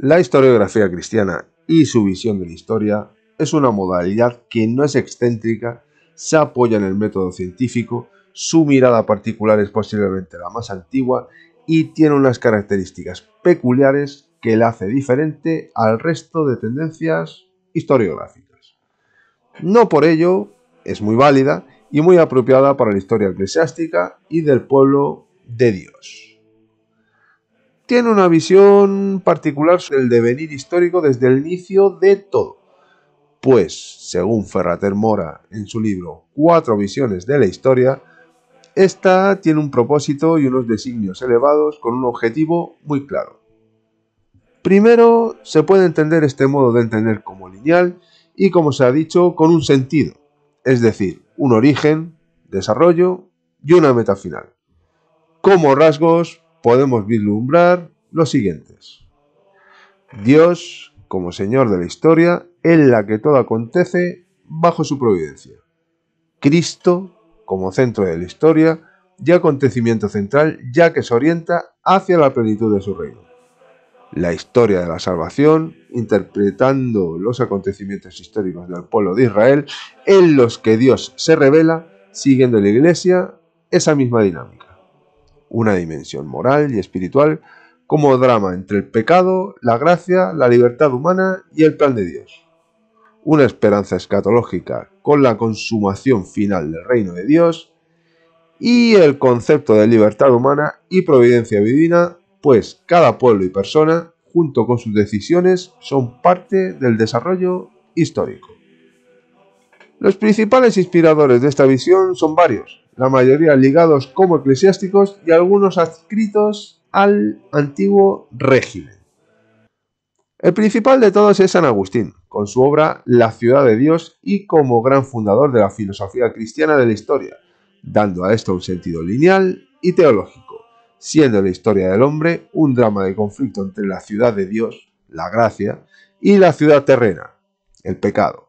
La historiografía cristiana y su visión de la historia es una modalidad que no es excéntrica, se apoya en el método científico, su mirada particular es posiblemente la más antigua y tiene unas características peculiares que la hace diferente al resto de tendencias historiográficas. No por ello es muy válida y muy apropiada para la historia eclesiástica y del pueblo de Dios. Tiene una visión particular sobre el devenir histórico desde el inicio de todo, pues, según Ferrater Mora en su libro Cuatro visiones de la historia, esta tiene un propósito y unos designios elevados con un objetivo muy claro. Primero, se puede entender este modo de entender como lineal y, como se ha dicho, con un sentido, es decir, un origen, desarrollo y una meta final. Como rasgos podemos vislumbrar los siguientes. Dios, como Señor de la historia, en la que todo acontece bajo su providencia. Cristo, como centro de la historia y acontecimiento central, ya que se orienta hacia la plenitud de su reino. La historia de la salvación, interpretando los acontecimientos históricos del pueblo de Israel, en los que Dios se revela, siguiendo en la Iglesia esa misma dinámica. Una dimensión moral y espiritual como drama entre el pecado, la gracia, la libertad humana y el plan de Dios. Una esperanza escatológica con la consumación final del reino de Dios y el concepto de libertad humana y providencia divina, pues cada pueblo y persona, junto con sus decisiones, son parte del desarrollo histórico. Los principales inspiradores de esta visión son varios, la mayoría ligados como eclesiásticos y algunos adscritos al antiguo régimen. El principal de todos es San Agustín, con su obra La ciudad de Dios y como gran fundador de la filosofía cristiana de la historia, dando a esto un sentido lineal y teológico, siendo la historia del hombre un drama de conflicto entre la ciudad de Dios, la gracia, y la ciudad terrena, el pecado.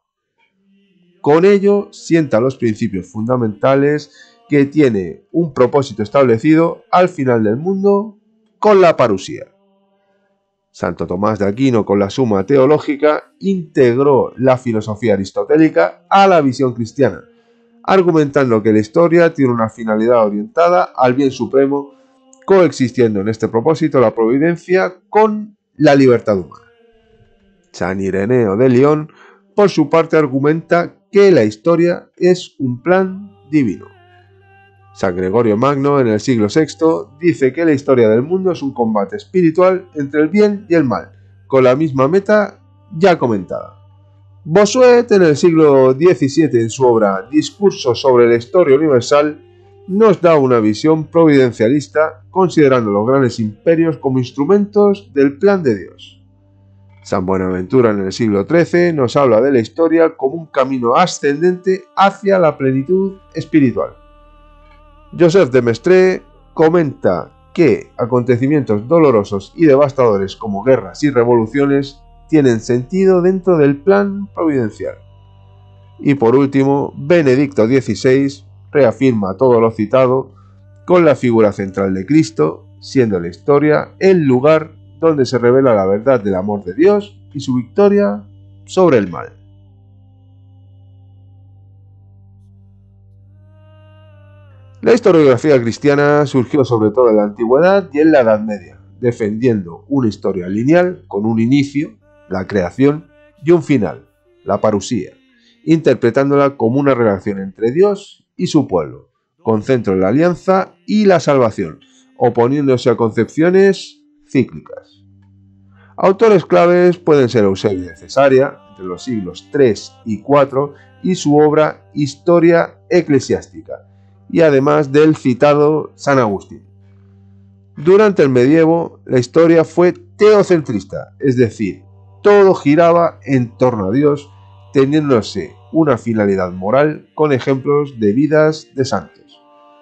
Con ello sienta los principios fundamentales que tiene un propósito establecido al final del mundo con la parusía. Santo Tomás de Aquino, con la Suma Teológica, integró la filosofía aristotélica a la visión cristiana, argumentando que la historia tiene una finalidad orientada al bien supremo, coexistiendo en este propósito la providencia con la libertad humana. San Ireneo de León, por su parte, argumenta que la historia es un plan divino. San Gregorio Magno, en el siglo VI, dice que la historia del mundo es un combate espiritual entre el bien y el mal, con la misma meta ya comentada. Bossuet, en el siglo XVII, en su obra Discurso sobre la historia universal, nos da una visión providencialista, considerando los grandes imperios como instrumentos del plan de Dios. San Buenaventura, en el siglo XIII, nos habla de la historia como un camino ascendente hacia la plenitud espiritual. Joseph de Maistre comenta que acontecimientos dolorosos y devastadores como guerras y revoluciones tienen sentido dentro del plan providencial. Y por último, Benedicto XVI reafirma todo lo citado con la figura central de Cristo, siendo la historia el lugar donde se revela la verdad del amor de Dios y su victoria sobre el mal. La historiografía cristiana surgió sobre todo en la Antigüedad y en la Edad Media, defendiendo una historia lineal con un inicio, la creación, y un final, la parusía, interpretándola como una relación entre Dios y su pueblo, con centro en la alianza y la salvación, oponiéndose a concepciones cíclicas. Autores claves pueden ser Eusebio de Cesarea, entre los siglos III y IV, y su obra Historia Eclesiástica, y además del citado San Agustín. Durante el medievo, la historia fue teocentrista, es decir, todo giraba en torno a Dios, teniéndose una finalidad moral con ejemplos de vidas de santos.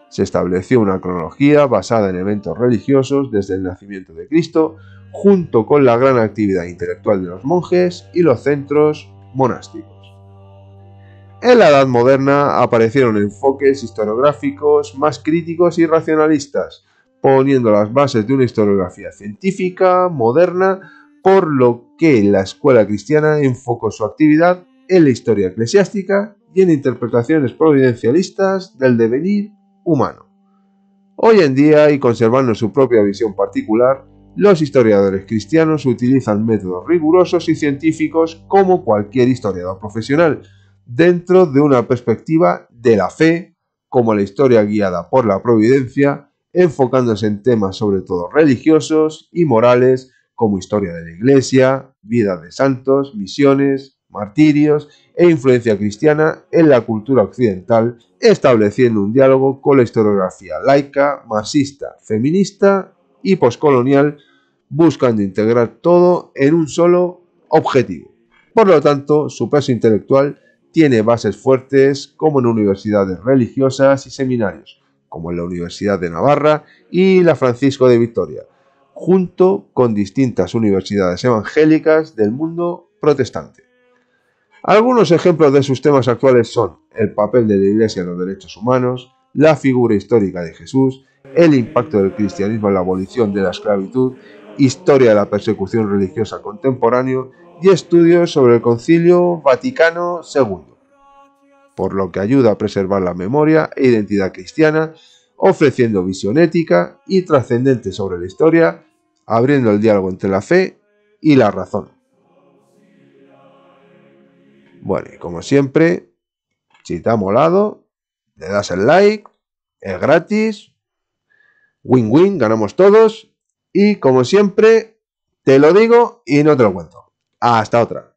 Se estableció una cronología basada en eventos religiosos desde el nacimiento de Cristo, junto con la gran actividad intelectual de los monjes y los centros monásticos. En la Edad Moderna aparecieron enfoques historiográficos más críticos y racionalistas, poniendo las bases de una historiografía científica, moderna, por lo que la escuela cristiana enfocó su actividad en la historia eclesiástica y en interpretaciones providencialistas del devenir humano. Hoy en día, y conservando su propia visión particular, los historiadores cristianos utilizan métodos rigurosos y científicos como cualquier historiador profesional, dentro de una perspectiva de la fe, como la historia guiada por la providencia, enfocándose en temas sobre todo religiosos y morales, como historia de la Iglesia, vida de santos, misiones, martirios e influencia cristiana en la cultura occidental, estableciendo un diálogo con la historiografía laica, marxista, feminista y poscolonial, buscando integrar todo en un solo objetivo. Por lo tanto, su peso intelectual tiene bases fuertes como en universidades religiosas y seminarios, como en la Universidad de Navarra y la Francisco de Vitoria, junto con distintas universidades evangélicas del mundo protestante. Algunos ejemplos de sus temas actuales son el papel de la Iglesia en los derechos humanos, la figura histórica de Jesús, el impacto del cristianismo en la abolición de la esclavitud, historia de la persecución religiosa contemporánea y estudios sobre el Concilio Vaticano II, por lo que ayuda a preservar la memoria e identidad cristiana, ofreciendo visión ética y trascendente sobre la historia, abriendo el diálogo entre la fe y la razón. Bueno, y como siempre, si te ha molado, le das el like, es gratis, win-win, ganamos todos, y como siempre, te lo digo y no te lo cuento. Hasta otra.